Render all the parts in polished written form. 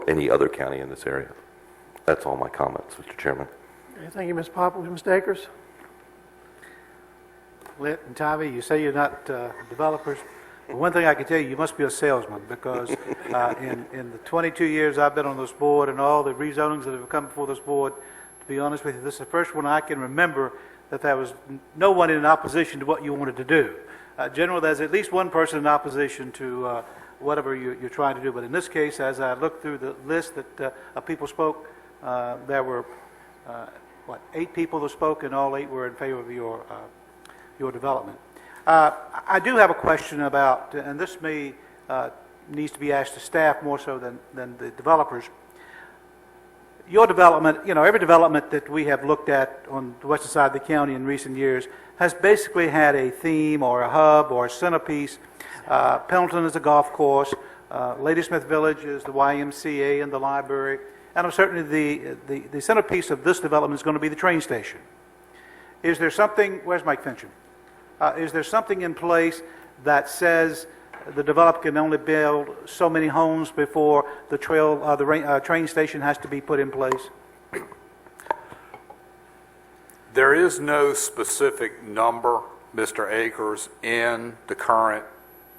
any other county in this area. That's all my comments, Mr. Chairman. Okay, thank you, Mr. Popple. Mr. Akers? Lit and Tommy, you say you're not developers. But one thing I can tell you, you must be a salesman, because in the 22 years I've been on this board and all the rezonings that have come before this board, to be honest with you, this is the first one I can remember that there was no one in opposition to what you wanted to do. Generally, there's at least one person in opposition to whatever you're trying to do. But in this case, as I looked through the list that of people spoke, there were, 8 people that spoke, and all 8 were in favor of your development. I do have a question about, and this may needs to be asked to staff more so than the developers. Your development, every development that we have looked at on the western side of the county in recent years has basically had a theme or a hub or a centerpiece. Pendleton is a golf course. Ladysmith Village is the YMCA and the library. And certainly the centerpiece of this development is going to be the train station. Is there something, where's Mike Fincham? Is there something in place that says the developer can only build so many homes before the train station has to be put in place? There is no specific number, Mr. Akers, in the current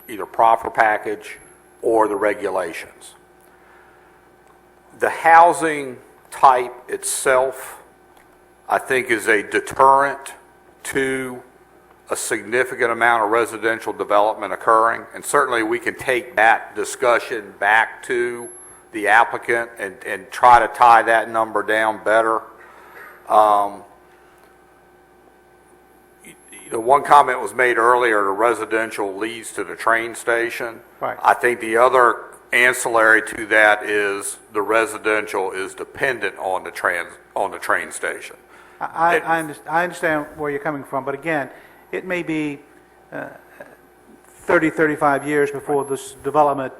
either proffer package or the regulations. The housing type itself, I think, is a deterrent to a significant amount of residential development occurring, and certainly we can take that discussion back to the applicant and try to tie that number down better. One comment was made earlier, the residential leads to the train station. Right. I think the other ancillary to that is the residential is dependent on the train station. I understand where you're coming from, but again, it may be 30, 35 years before this development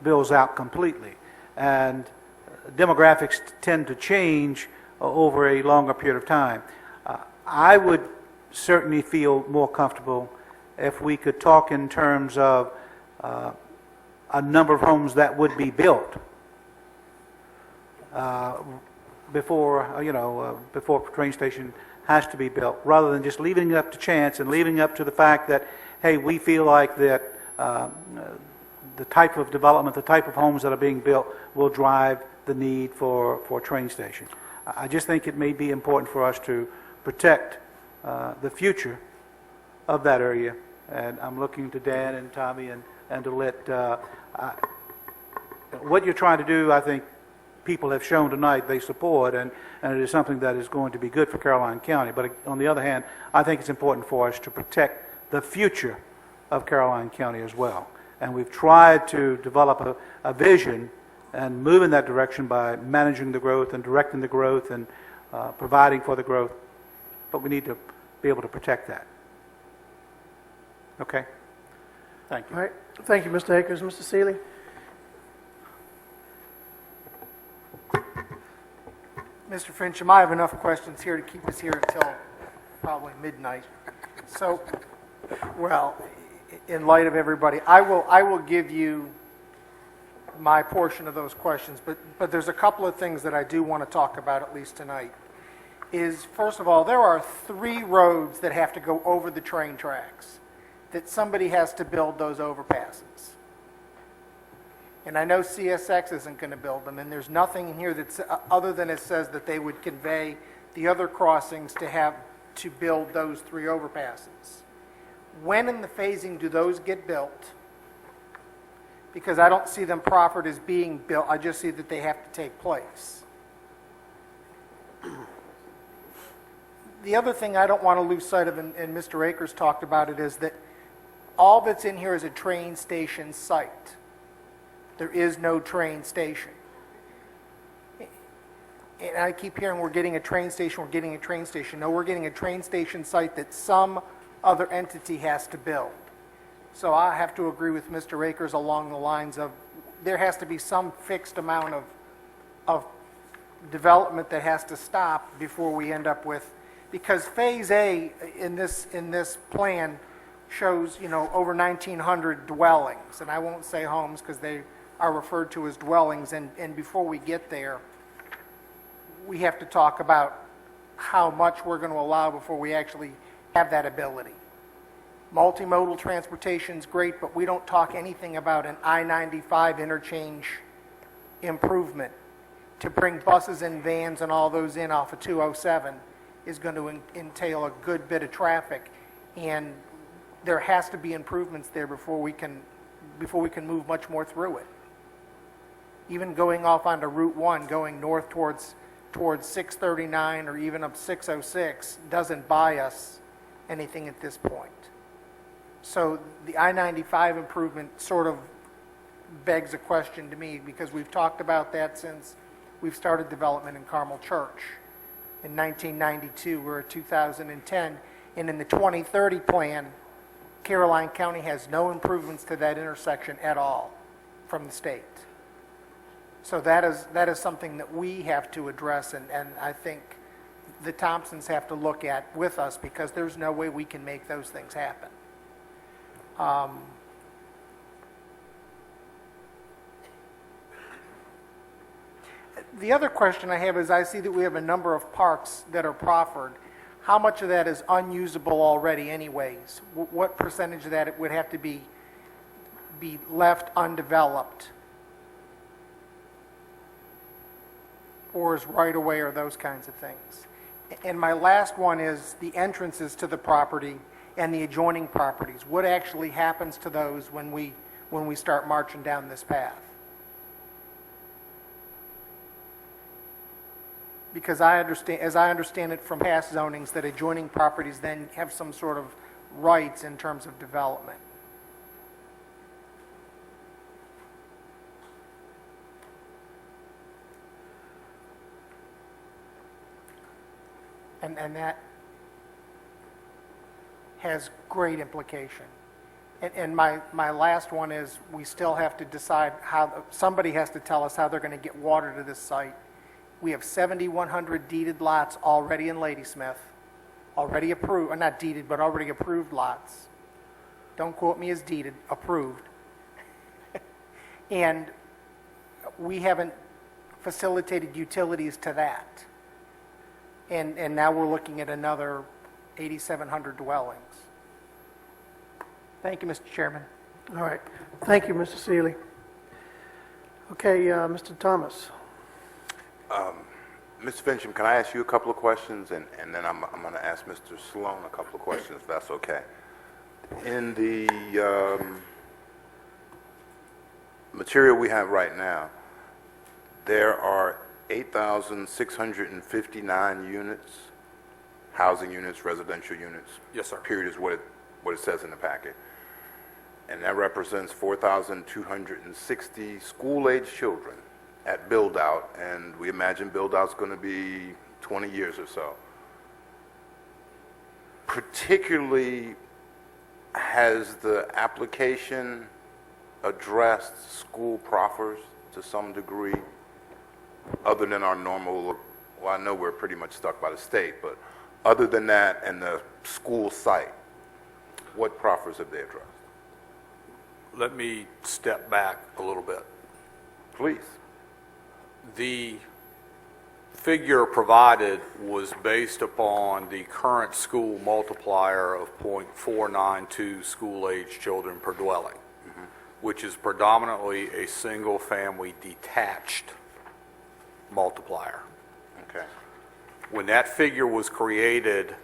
builds out completely. And demographics tend to change over a longer period of time. I would certainly feel more comfortable if we could talk in terms of a number of homes that would be built before the train station has to be built, rather than just leaving it up to chance and leaving it up to the fact that, hey, we feel like that the type of development, the type of homes that are being built will drive the need for a train station. I just think it may be important for us to protect the future of that area. And I'm looking to Dan and Tommy and to let what you're trying to do, I think people have shown tonight they support, and it is something that is going to be good for Caroline County. But on the other hand, I think it's important for us to protect the future of Caroline County as well. And we've tried to develop a vision and move in that direction by managing the growth and directing the growth and providing for the growth. But we need to be able to protect that. Okay? Thank you. All right. Thank you, Mr. Akers. Mr. Seeley? Mr. Fincham, I have enough questions here to keep us here until probably midnight. So, well, in light of everybody, I will give you my portion of those questions, but there's a couple of things that I do want to talk about, at least tonight. Is, first of all, there are 3 roads that have to go over the train tracks, that somebody has to build those overpasses. And I know CSX isn't going to build them, and there's nothing in here that's other than it says that they would convey the other crossings to build those 3 overpasses. When in the phasing do those get built? Because I don't see them proffered as being built. I just see that they have to take place. The other thing I don't want to lose sight of, and Mr. Akers talked about it, is that all that's in here is a train station site. There is no train station. And I keep hearing we're getting a train station, we're getting a train station. No, we're getting a train station site that some other entity has to build. So I have to agree with Mr. Akers along the lines of there has to be some fixed amount of development that has to stop before we end up with, because Phase A in this plan shows, over 1,900 dwellings, and I won't say homes because they are referred to as dwellings, and before we get there, we have to talk about how much we're going to allow before we actually have that ability. Multimodal transportation's great, but we don't talk anything about an I-95 interchange improvement. To bring buses and vans and all those in off of 207 is going to entail a good bit of traffic, and there has to be improvements there before we can move much more through it. Even going off onto Route 1, going north towards 639 or even up 606 doesn't buy us anything at this point. So the I-95 improvement sort of begs a question to me, because we've talked about that since we've started development in Carmel Church in 1992. We're at 2010, and in the 2030 plan, Caroline County has no improvements to that intersection at all from the state. So that is something that we have to address, and I think the Thompsons have to look at with us, because there's no way we can make those things happen. The other question I have is, I see that we have a number of parks that are proffered. How much of that is unusable already anyways? What percentage of that it would have to be left undeveloped? Or is right away, or those kinds of things? And my last one is the entrances to the property and the adjoining properties. What actually happens to those when we start marching down this path? Because as I understand it from past zonings, that adjoining properties then have some sort of rights in terms of development. And that has great implication. And my last one is, we still have to decide how, somebody has to tell us how they're going to get water to this site. We have 7,100 deeded lots already in Ladysmith, already approved, or not deeded, but already approved lots. Don't quote me as deeded, approved. And we haven't facilitated utilities to that. And now we're looking at another 8,700 dwellings. Thank you, Mr. Chairman. All right. Thank you, Mr. Seeley. Okay, Mr. Thomas. Mr. Fincham, can I ask you a couple of questions, and then I'm going to ask Mr. Sloan a couple of questions, if that's okay. In the material we have right now, there are 8,659 units, housing units, residential units. Yes, sir. Period is what it says in the packet. And that represents 4,260 school-age children at build-out, and we imagine build-out's going to be 20 years or so. Particularly, has the application addressed school proffers to some degree, other than our normal, well, I know we're pretty much stuck by the state, but other than that and the school site, what proffers have they addressed? Let me step back a little bit. Please. The figure provided was based upon the current school multiplier of 0.492 school-age children per dwelling, which is predominantly a single-family detached multiplier. Okay. When that figure was created,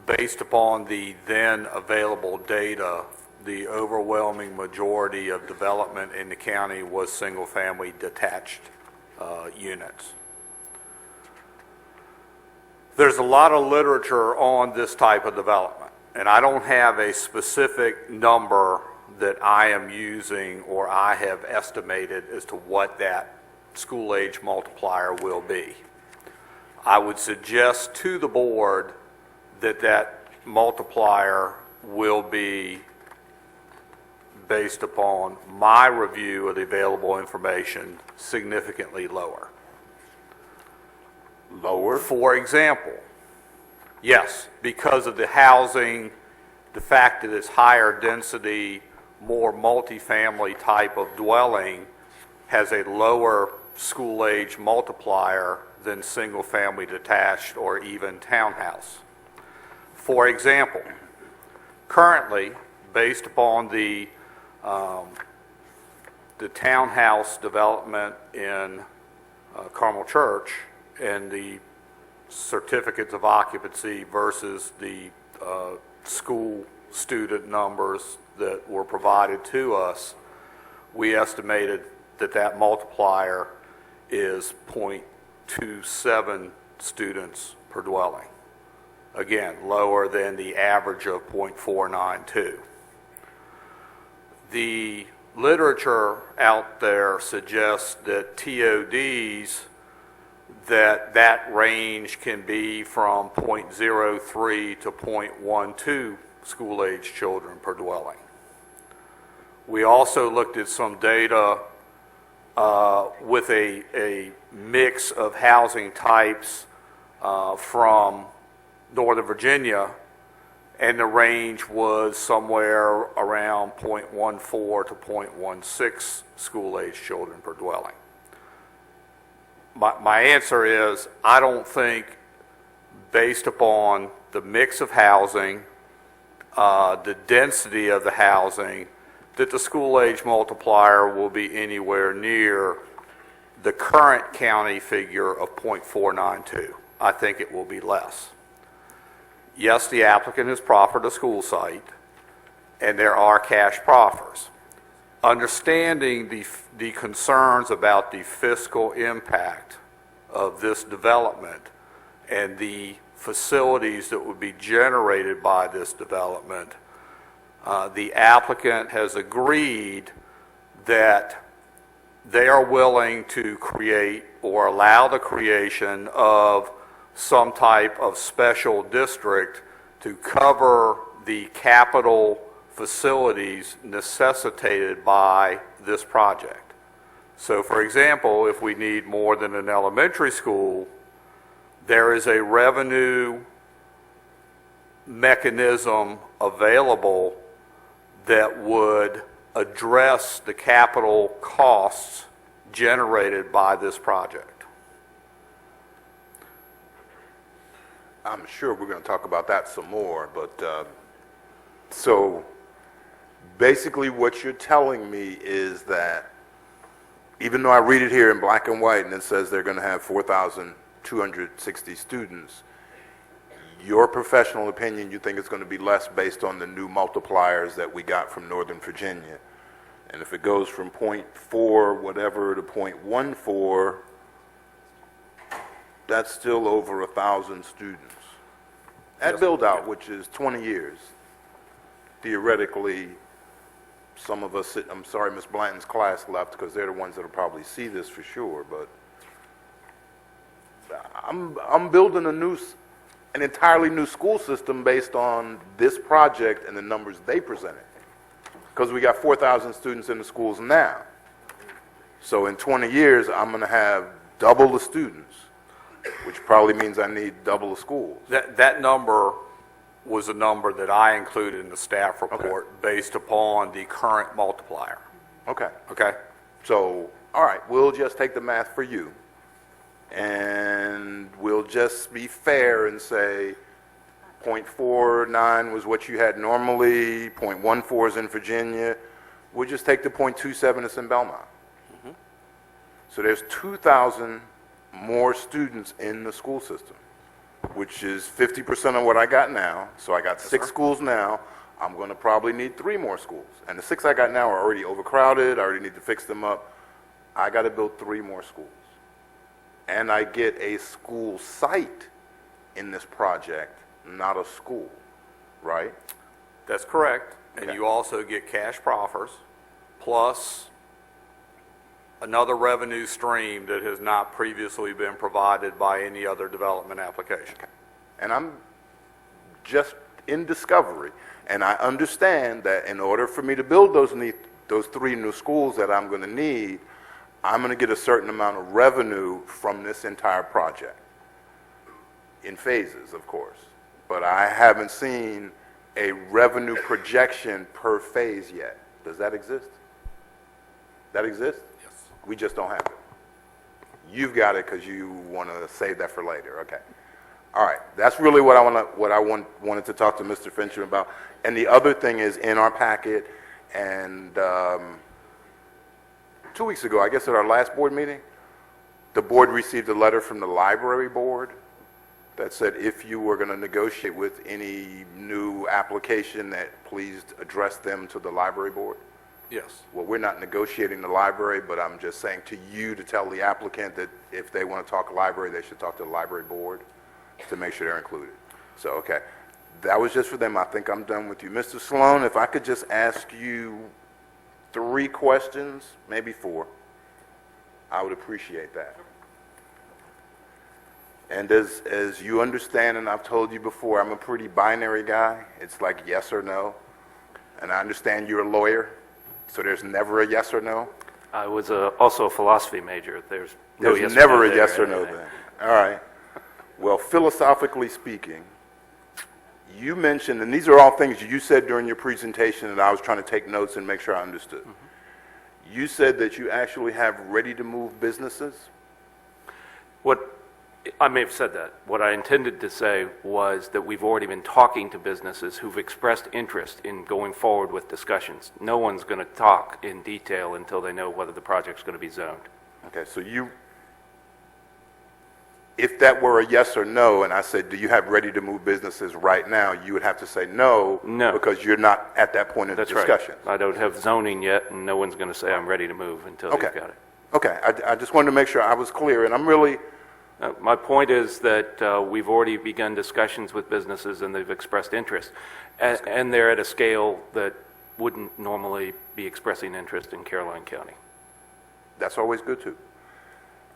based upon the then available data, the overwhelming majority of development in the county was single-family detached units. There's a lot of literature on this type of development, and I don't have a specific number that I am using or I have estimated as to what that school-age multiplier will be. I would suggest to the board that that multiplier will be based upon my review of the available information, significantly lower. Lower? For example, yes, because of the housing, the fact that it's higher density, more multifamily type of dwelling has a lower school age multiplier than single-family detached or even townhouse. For example, currently, based upon the townhouse development in Carmel Church and the certificates of occupancy versus the school student numbers that were provided to us, we estimated that that multiplier is 0.27 students per dwelling. Again, lower than the average of 0.492. The literature out there suggests that TODs, that range can be from 0.03 to 0.12 school-age children per dwelling. We also looked at some data with a mix of housing types from Northern Virginia, and the range was somewhere around 0.14 to 0.16 school-age children per dwelling. My answer is, I don't think, based upon the mix of housing, the density of the housing, that the school-age multiplier will be anywhere near the current county figure of 0.492. I think it will be less. Yes, the applicant has proffered a school site, and there are cash proffers. Understanding the concerns about the fiscal impact of this development and the facilities that would be generated by this development, the applicant has agreed that they are willing to create or allow the creation of some type of special district to cover the capital facilities necessitated by this project. So, for example, if we need more than an elementary school, there is a revenue mechanism available that would address the capital costs generated by this project. I'm sure we're going to talk about that some more, but so basically what you're telling me is that even though I read it here in black and white and it says they're going to have 4,260 students, your professional opinion, you think it's going to be less based on the new multipliers that we got from Northern Virginia. And if it goes from 0.4 whatever to 0.14, that's still over 1,000 students. At build out, which is 20 years, theoretically, some of us, I'm sorry Ms. Blanton's class left because they're the ones that will probably see this for sure, but I'm building an entirely new school system based on this project and the numbers they presented. Because we got 4,000 students in the schools now. So in 20 years, I'm going to have double the students, which probably means I need double the schools. That number was a number that I included in the staff report based upon the current multiplier. Okay. Okay? So, all right, we'll just take the math for you. And we'll just be fair and say 0.49 was what you had normally, 0.14 is in Virginia. We'll just take the 0.27 that's in Belmont. So there's 2,000 more students in the school system, which is 50% of what I got now. So I got six schools now. I'm going to probably need 3 more schools. And the 6 I got now are already overcrowded. I already need to fix them up. I got to build 3 more schools. And I get a school site in this project, not a school, right? That's correct. And Okay. you also get cash proffers, plus another revenue stream that has not previously been provided by any other development application. And I'm just in discovery. And I understand that in order for me to build those 3 new schools that I'm going to need, I'm going to get a certain amount of revenue from this entire project. In phases, of course. But I haven't seen a revenue projection per phase yet. Does that exist? That exists? Yes. We just don't have it. You've got it because you want to save that for later. Okay. All right. That's really what wanted to talk to Mr. Fincher about. And the other thing is in our packet, and 2 weeks ago, I guess at our last board meeting, the board received a letter from the library board that said if you were going to negotiate with any new application, that please address them to the library board. Yes. Well, we're not negotiating the library, but I'm just saying to you to tell the applicant that if they want to talk library, they should talk to the library board to make sure they're included. So, okay. That was just for them. I think I'm done with you. Mr. Sloan, if I could just ask you 3 questions, maybe 4, I would appreciate that. And as you understand, and I've told you before, I'm a pretty binary guy. It's like yes or no. And I understand you're a lawyer, so there's never a yes or no. I was also a philosophy major. There's no There's yes or never no a there. yes or no then. All right. Well, philosophically speaking, you mentioned, and these are all things you said during your presentation, and I was trying to take notes and make sure I understood. You said that you actually have ready-to-move businesses. What I may have said that. What I intended to say was that we've already been talking to businesses who've expressed interest in going forward with discussions. No one's going to talk in detail until they know whether the project's going to be zoned. Okay, so if that were a yes or no, and I said, do you have ready-to-move businesses right now, you would have to say no. No. Because you're not at that point in the That's discussion. right. I don't have zoning yet, and no one's going to say I'm ready to move until Okay. they've got it. Okay, I just wanted to make sure I was clear, and I'm really, My point is that we've already begun discussions with businesses, and they've expressed interest. And they're at a scale that wouldn't normally be expressing interest in Caroline County. that's always good too.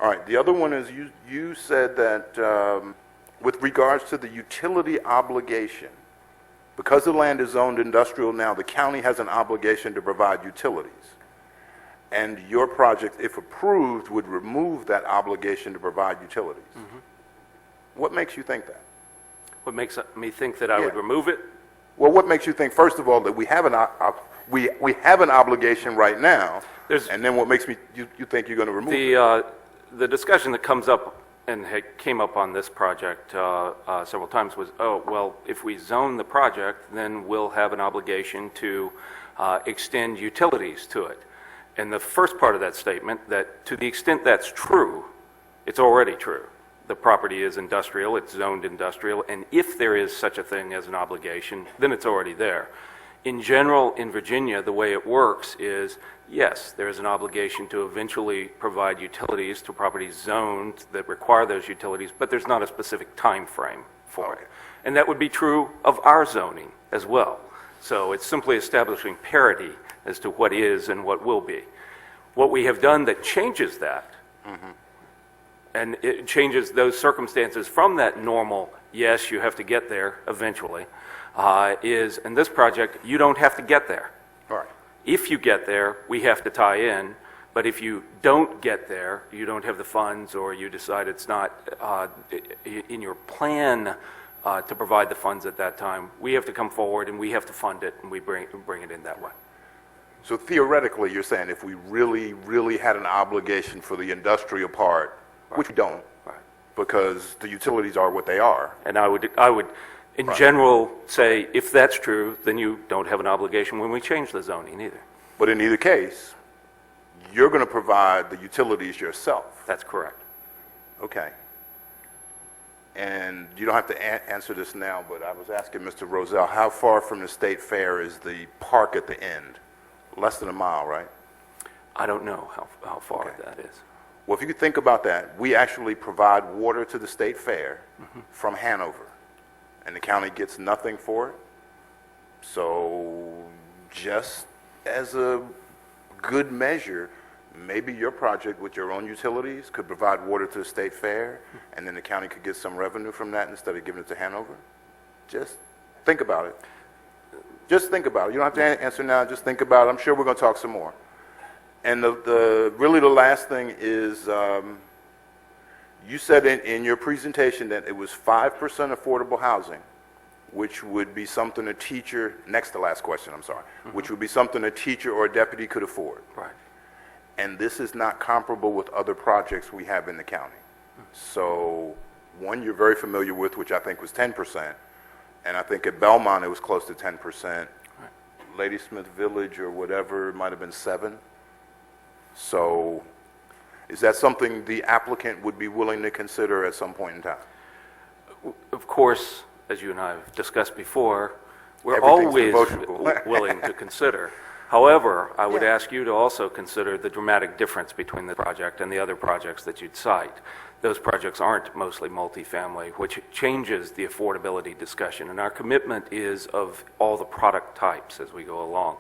All right, the other one is you said that with regards to the utility obligation, because the land is zoned industrial now, the county has an obligation to provide utilities. And your project, if approved, would remove that obligation to provide utilities. What makes you think that? What makes me think that I would Yeah. remove it? Well, what makes you think, first of all, that we have an obligation right now, There's- and then what makes you think you're going to remove it? The discussion that comes up and came up on this project several times was, oh, well, if we zone the project, then we'll have an obligation to extend utilities to it. And the first part of that statement, that to the extent that's true, it's already true. The property is industrial, it's zoned industrial, and if there is such a thing as an obligation, then it's already there. In general, in Virginia, the way it works is, yes, there is an obligation to eventually provide utilities to properties zoned that require those utilities, but there's not a specific time frame for it. And that would be true of our zoning as well. So it's simply establishing parity as to what is and what will be. What we have done that changes that, and it changes those circumstances from that normal, yes, you have to get there eventually, is in this project, you don't have to get there. All right. If you get there, we have to tie in, but if you don't get there, you don't have the funds, or you decide it's not in your plan to provide the funds at that time, we have to come forward and we have to fund it, and we bring it in that way. So theoretically, you're saying if we really, really had an obligation for the industrial part, which we don't, Right. because the utilities are what they are. And I would, in general, say if that's true, then you don't have an obligation when we change the zoning either. But in either case, you're going to provide the utilities yourself. That's correct. Okay. And you don't have to answer this now, but I was asking Mr. Roselle, how far from the state fair is the park at the end? Less than a mile, right? I don't know how far Okay. that is. Well, if you could think about that, we actually provide water to the state fair from Hanover, and the county gets nothing for it. So just as a good measure, maybe your project with your own utilities could provide water to the state fair, and then the county could get some revenue from that instead of giving it to Hanover. Just think about it. Just think about it. You don't have to answer now. Just think about it. I'm sure we're going to talk some more. And really the last thing is, you said in your presentation that it was 5% affordable housing which would be something a teacher, next to last question, I'm sorry, which would be something a teacher or a deputy could afford. Right. And this is not comparable with other projects we have in the county. So one you're very familiar with, which I think was 10%, and I think at Belmont it was close to 10%. Ladysmith Village or whatever might have been 7. So is that something the applicant would be willing to consider at some point in time? Of course, as you and I have discussed before, we're Everything's always negotiable. willing to consider. However, I would Yeah. ask you to also consider the dramatic difference between the project and the other projects that you'd cite. Those projects aren't mostly multifamily, which changes the affordability discussion. And our commitment is of all the product types as we go along.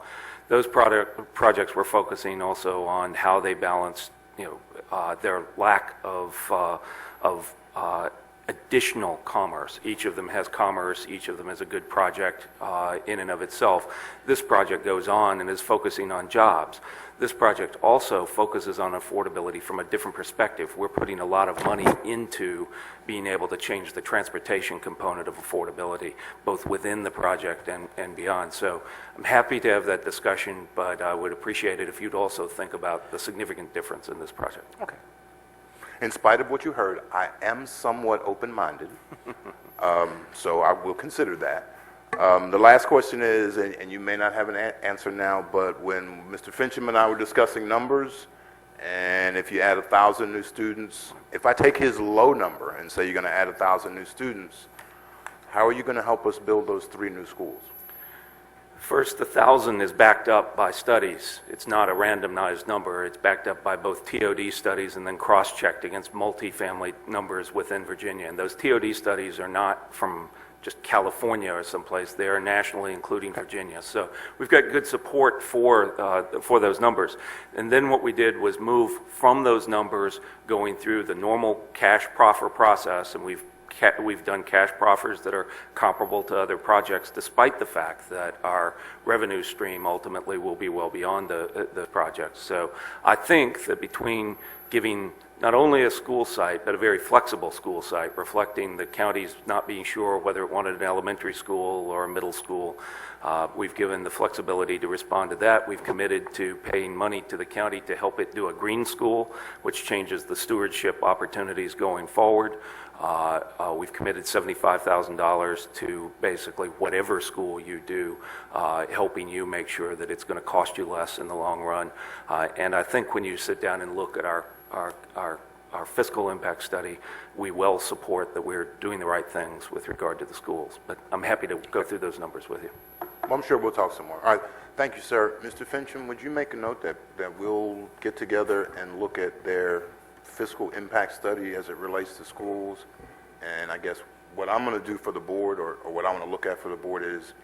Those projects we're focusing also on how they balance, their lack of additional commerce. Each of them has commerce. Each of them is a good project in and of itself. This project goes on and is focusing on jobs. This project also focuses on affordability from a different perspective. We're putting a lot of money into being able to change the transportation component of affordability, both within the project and beyond. So I'm happy to have that discussion, but I would appreciate it if you'd also think about the significant difference in this project. Okay. In spite of what you heard, I am somewhat open-minded, so I will consider that. The last question is, and you may not have an answer now, but when Mr. Fincham and I were discussing numbers, and if you add 1,000 new students, if I take his low number and say you're going to add 1,000 new students, how are you going to help us build those 3 new schools? First, the 1,000 is backed up by studies. It's not a randomized number. It's backed up by both TOD studies and then cross-checked against multifamily numbers within Virginia. And those TOD studies are not from just California or someplace. They are nationally, including Virginia. So we've got good support for those numbers. And then what we did was move from those numbers going through the normal cash proffer process, and we've done cash proffers that are comparable to other projects, despite the fact that our revenue stream ultimately will be well beyond the projects. So I think that between giving not only a school site, but a very flexible school site, reflecting the county's not being sure whether it wanted an elementary school or a middle school, we've given the flexibility to respond to that. We've committed to paying money to the county to help it do a green school, which changes the stewardship opportunities going forward. We've committed $75,000 to basically whatever school you do, helping you make sure that it's going to cost you less in the long run. And I think when you sit down and look at our fiscal impact study, we well support that we're doing the right things with regard to the schools. But I'm happy to go through those numbers with you. Well, I'm sure we'll talk some more. All right, thank you, sir. Mr. Fincham, would you make a note that we'll get together and look at their fiscal impact study as it relates to schools? And I guess what I'm going to do for the board, or what I want to look at for the board, is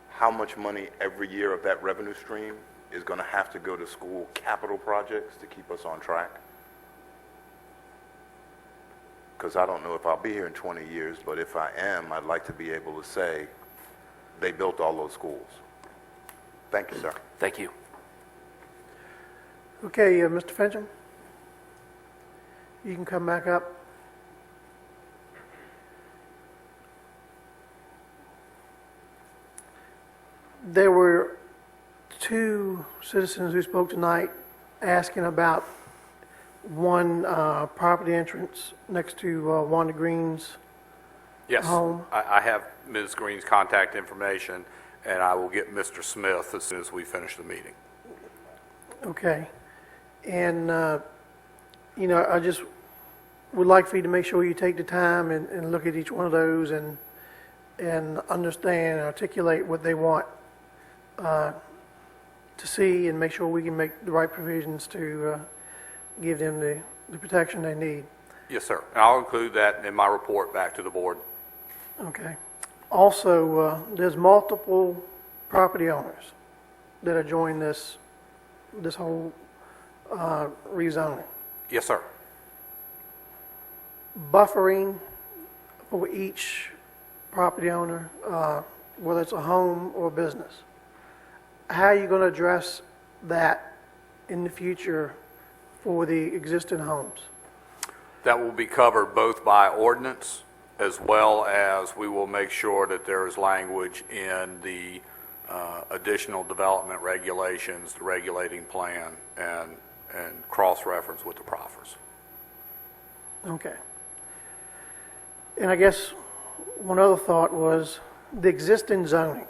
how much money every year of that revenue stream is going to have to go to school capital projects to keep us on track. Because I don't know if I'll be here in 20 years, but if I am, I'd like to be able to say they built all those schools. Thank you, sir. Thank you. Okay, Mr. Fincham, you can come back up. There were 2 citizens who spoke tonight asking about one property entrance next to Wanda Green's Yes, home. I have Ms. Green's contact information, and I will get Mr. Smith as soon as we finish the meeting. Okay. And, I just would like for you to make sure you take the time and look at each one of those and understand and articulate what they want to see, and make sure we can make the right provisions to give them the protection they need. Yes, sir. And I'll include that in my report back to the board. Okay. Also, there's multiple property owners that are joining this whole rezoning. Yes, sir. Buffering for each property owner, whether it's a home or a business. How are you going to address that in the future for the existing homes? That will be covered both by ordinance as well as we will make sure that there is language in the additional development regulations, the regulating plan, and cross-reference with the proffers. Okay. And I guess one other thought was the existing zoning,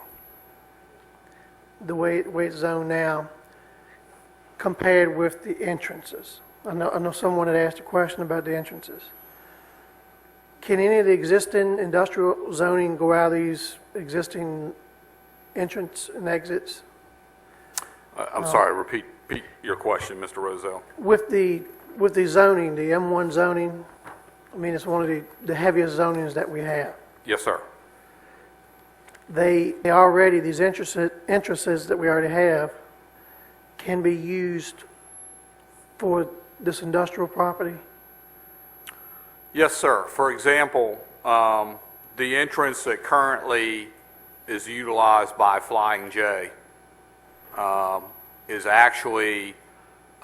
the way it's zoned now, compared with the entrances. I know someone had asked a question about the entrances. Can any of the existing industrial zoning go out of these existing entrance and exits? I'm sorry, repeat your question, Mr. Rozelle. With the zoning, the M1 zoning, I mean, it's one of the heaviest zonings that we have. Yes, sir. They already, these entrances that we already have can be used for this industrial property? Yes, sir. For example, the entrance that currently is utilized by Flying J is actually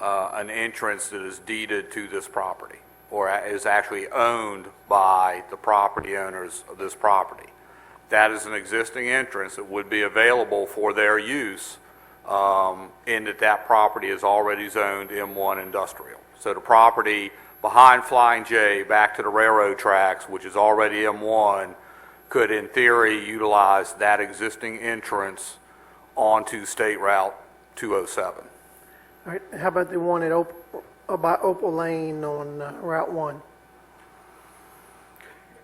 an entrance that is deeded to this property, or is actually owned by the property owners of this property. That is an existing entrance that would be available for their use, in that property is already zoned M1 industrial. So the property behind Flying J back to the railroad tracks, which is already M1, could in theory utilize that existing entrance onto State Route 207. All right, how about the one at by Opal Lane on Route 1?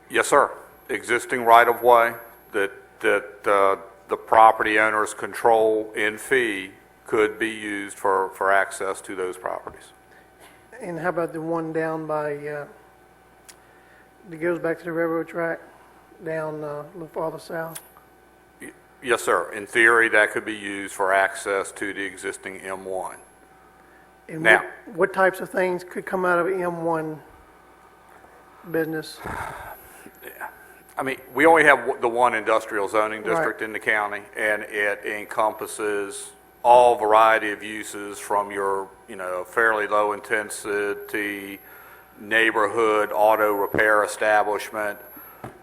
Yes, sir. Existing right-of-way that the property owners control in fee could be used for access to those properties. And how about the one down by, that goes back to the railroad track, down a little farther south? Yes, sir. In theory, that could be used for access to the existing M1. And Now- what types of things could come out of M1 business? I mean, we only have the one industrial zoning district Right. in the county, and it encompasses all variety of uses from your, fairly low intensity neighborhood auto repair establishment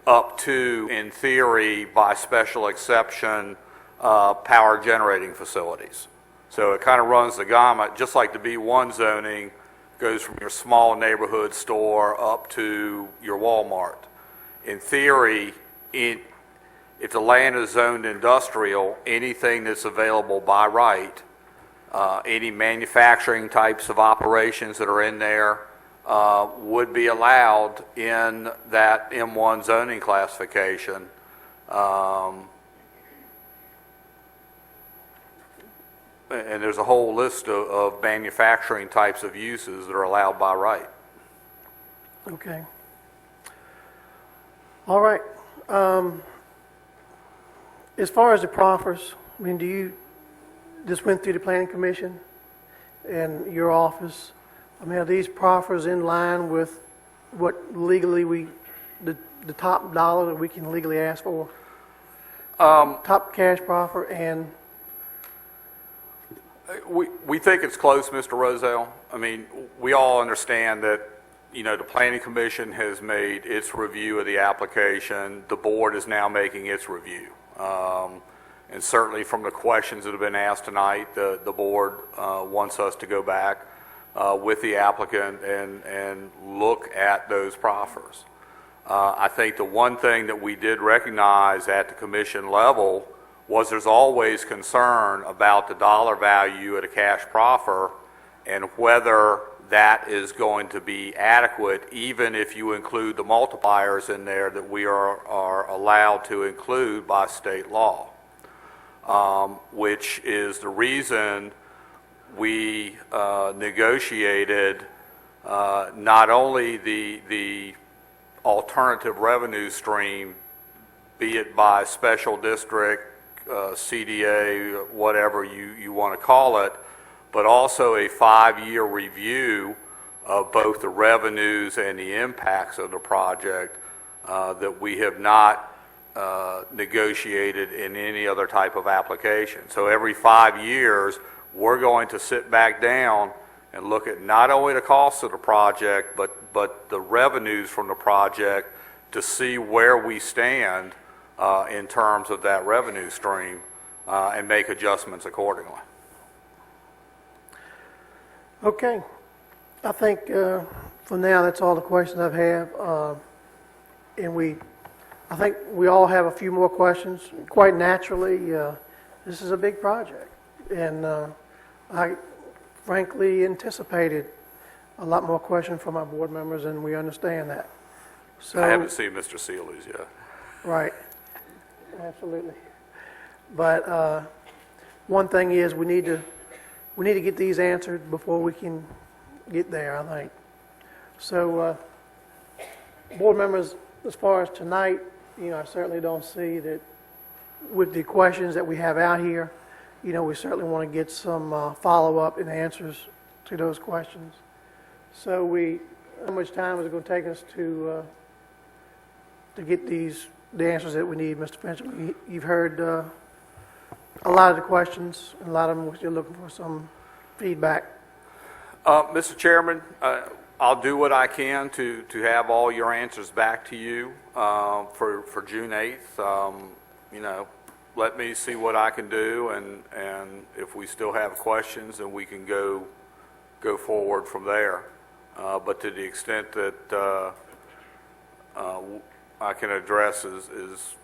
up to, in theory, by special exception, power generating facilities. So it kind of runs the gamut, just like the B1 zoning goes from your small neighborhood store up to your Walmart. In theory, if the land is zoned industrial, anything that's available by right, any manufacturing types of operations that are in there would be allowed in that M1 zoning classification. And there's a whole list of manufacturing types of uses that are allowed by right. Okay. All right. As far as the proffers, I mean, this went through the planning commission and your office. I mean, are these proffers in line with what legally the top dollar that we can legally ask for? Top cash proffer, and We think it's close, Mr. Rozelle. I mean, we all understand that, the Planning Commission has made its review of the application. The board is now making its review. And certainly from the questions that have been asked tonight, the board wants us to go back with the applicant and look at those proffers. I think the one thing that we did recognize at the commission level was there's always concern about the dollar value at a cash proffer and whether that is going to be adequate, even if you include the multipliers in there that we are allowed to include by state law, which is the reason we negotiated not only the alternative revenue stream, be it by special district, CDA, whatever you want to call it, but also a 5-year review of both the revenues and the impacts of the project that we have not negotiated in any other type of application. So every 5 years, we're going to sit back down and look at not only the cost of the project, but the revenues from the project to see where we stand in terms of that revenue stream and make adjustments accordingly. Okay. I think for now, that's all the questions I have. And I think we all have a few more questions. Quite naturally, this is a big project. And I frankly anticipated a lot more questions from our board members, and we understand that. So, I haven't seen Mr. Seeley's yet. right. Absolutely. But one thing is we need to get these answered before we can get there, I think. So, board members, as far as tonight, I certainly don't see that with the questions that we have out here, we certainly want to get some follow-up and answers to those questions. So how much time is it going to take us to get the answers that we need, Mr. Finch? You've heard a lot of the questions, and a lot of them you're looking for some feedback. Mr. Chairman, I'll do what I can to have all your answers back to you for June 8th. Let me see what I can do, and if we still have questions, then we can go forward from there. But to the extent that I can address as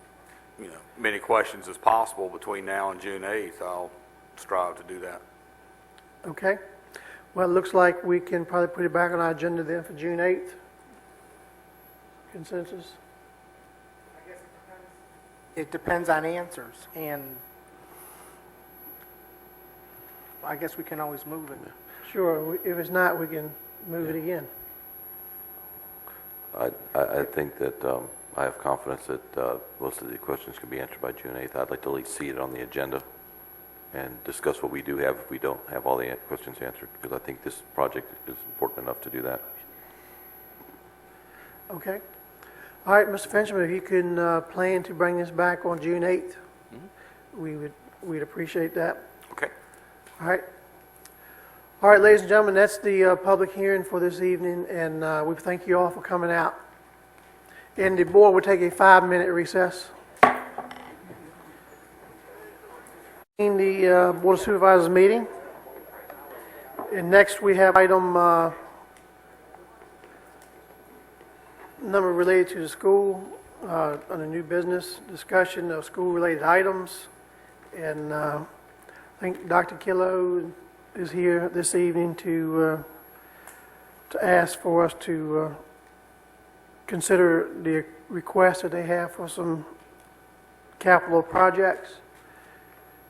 many questions as possible between now and June 8th, I'll strive to do that. Okay. Well, it looks like we can probably put it back on our agenda then for June 8th. Consensus? It depends on answers, and I guess we can always move it. Sure. If it's not, we can move it again. I think that I have confidence that most of the questions can be answered by June 8th. I'd like to at least see it on the agenda and discuss what we do have if we don't have all the questions answered, because I think this project is important enough to do that. Okay. All right, Mr. Finchman, if you can plan to bring this back on June 8th, we'd appreciate that. Okay. All right. All right, ladies and gentlemen, that's the public hearing for this evening, and we thank you all for coming out. And the board will take a 5-minute recess. In the Board of Supervisors meeting. And next we have item number related to the school, under new business, discussion of school-related items. And I think Dr. Killo is here this evening to ask for us to consider the request that they have for some capital projects.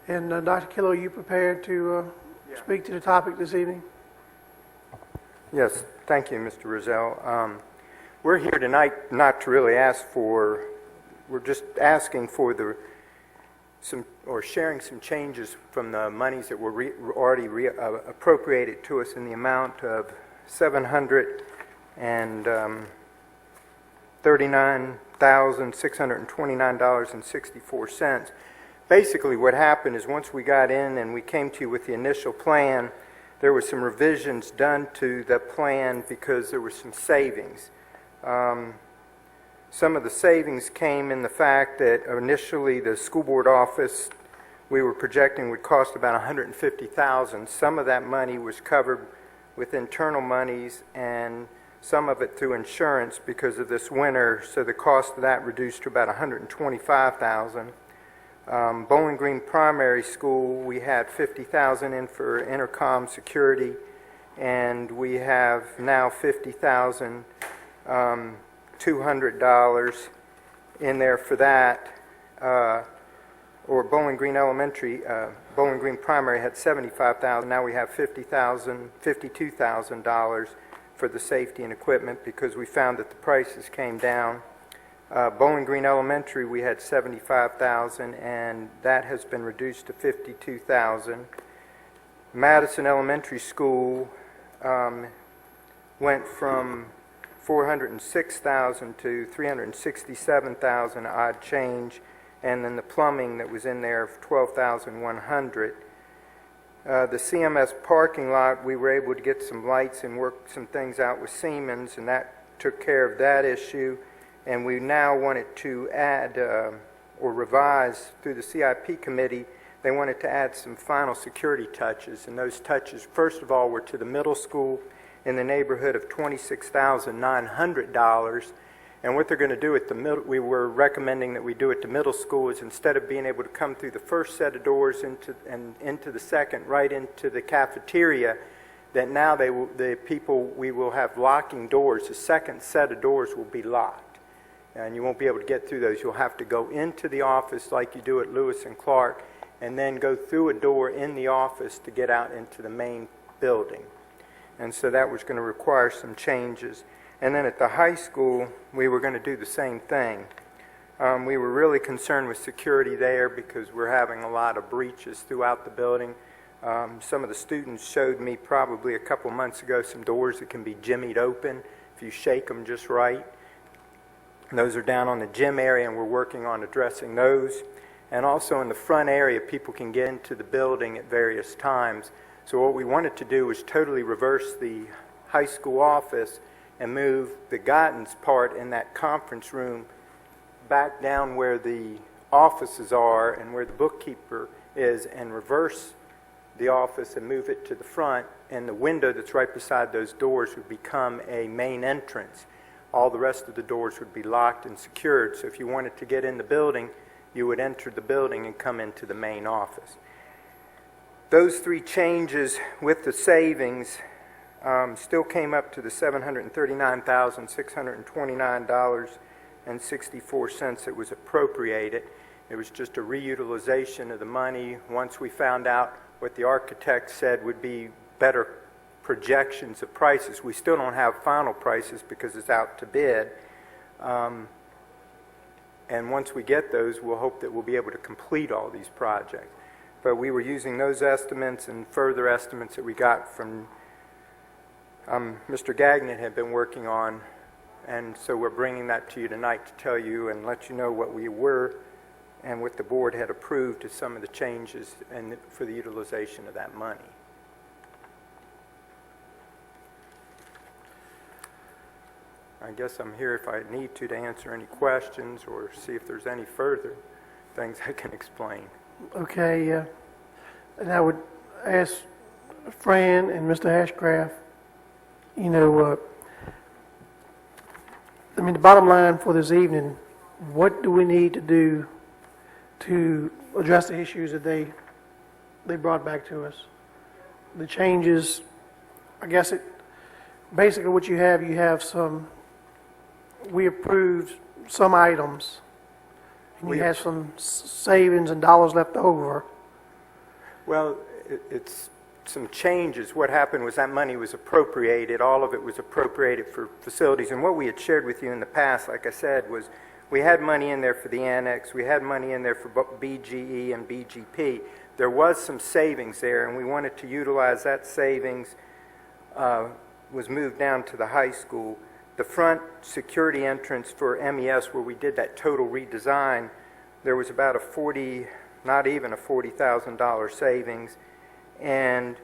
And Dr. Killo, are you prepared to speak to the topic this evening? Yes, thank you, Mr. Rozelle. We're here tonight not to really ask for, we're just asking for sharing some changes from the monies that were already appropriated to us in the amount of $739,629.64. Basically, what happened is once we got in and we came to you with the initial plan, there were some revisions done to the plan because there were some savings. Some of the savings came in the fact that initially the school board office we were projecting would cost about $150,000. Some of that money was covered with internal monies and some of it through insurance because of this winter, so the cost of that reduced to about $125,000. Bowling Green Primary School, we had $50,000 in for intercom security, and we have now $50,200 in there for that. Or Bowling Green Elementary, Bowling Green Primary had $75,000. Now we have $52,000 for the safety and equipment because we found that the prices came down. Bowling Green Elementary, we had $75,000, and that has been reduced to $52,000. Madison Elementary School went from $406,000 to $367,000 odd change, and then the plumbing that was in there of $12,100. The CMS parking lot, we were able to get some lights and work some things out with Siemens, and that took care of that issue. and we now wanted to add or revise through the CIP committee. They wanted to add some final security touches, and those touches, first of all, were to the middle school in the neighborhood of $26,900. And what they're going to do at the middle, we were recommending that we do at the middle school, is instead of being able to come through the first set of doors into the second, right into the cafeteria, that now we will have locking doors. The second set of doors will be locked, and you won't be able to get through those. You'll have to go into the office like you do at Lewis and Clark, and then go through a door in the office to get out into the main building. And so that was going to require some changes. And then at the high school, we were going to do the same thing. We were really concerned with security there because we're having a lot of breaches throughout the building. Some of the students showed me probably a couple months ago some doors that can be jimmied open if you shake them just right. And those are down on the gym area, and we're working on addressing those. And also in the front area, people can get into the building at various times. So what we wanted to do was totally reverse the high school office and move the guidance part in that conference room back down where the offices are and where the bookkeeper is, and reverse the office and move it to the front, and the window that's right beside those doors would become a main entrance. All the rest of the doors would be locked and secured, so if you wanted to get in the building, you would enter the building and come into the main office. Those three changes with the savings still came up to the $739,629.64 that was appropriated. It was just a reutilization of the money once we found out what the architect said would be better projections of prices. We still don't have final prices because it's out to bid. And once we get those, we'll hope that we'll be able to complete all these projects. But we were using those estimates and further estimates that we got from Mr. Gagnon had been working on, and so we're bringing that to you tonight to tell you and let you know what we were and what the board had approved as some of the changes and for the utilization of that money. I guess I'm here if I need to answer any questions or see if there's any further things I can explain. Okay, and I would ask Fran and Mr. Ashcraft, you know, I mean, the bottom line for this evening, what do we need to do to address the issues that they brought back to us? The changes, I guess basically what you have some, we approved some items, and you have some savings and dollars left over. Well, it's some changes. What happened was that money was appropriated. All of it was appropriated for facilities. And what we had shared with you in the past, like I said, was we had money in there for the annex. We had money in there for BGE and BGP. There was some savings there, and we wanted to utilize that savings. Was moved down to the high school. The front security entrance for MES, where we did that total redesign, there was about not even a $40,000 savings, and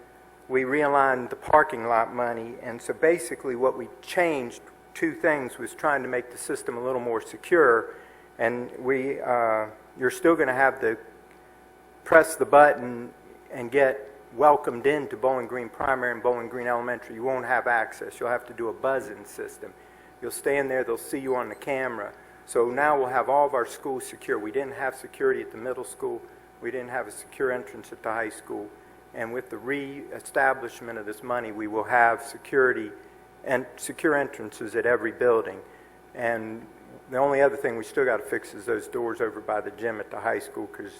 we realigned the parking lot money. And so basically what we changed, two things, was trying to make the system a little more secure. And you're still going to have to press the button and get welcomed into Bowling Green Primary and Bowling Green Elementary. You won't have access. You'll have to do a buzz-in system. You'll stay in there. They'll see you on the camera. So now we'll have all of our schools secure. We didn't have security at the middle school. We didn't have a secure entrance at the high school. And with the re-establishment of this money, we will have security and secure entrances at every building. And the only other thing we still got to fix is those doors over by the gym at the high school, because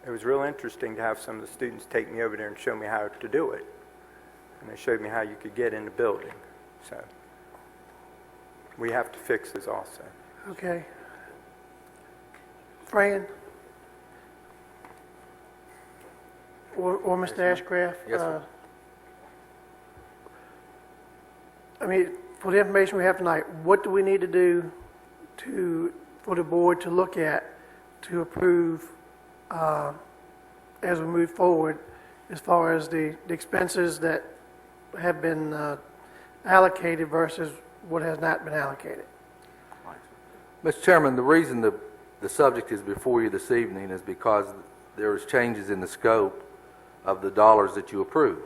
it was real interesting to have some of the students take me over there and show me how to do it. And they showed me how you could get in the building. So we have to fix this also. Okay. Fran? Or Mr. Ashcraft? Yes, sir. I mean, for the information we have tonight, what do we need to do for the board to look at to approve as we move forward, as far as the expenses that have been allocated versus what has not been allocated. Mr. Chairman, the reason the subject is before you this evening is because there is changes in the scope of the dollars that you approve.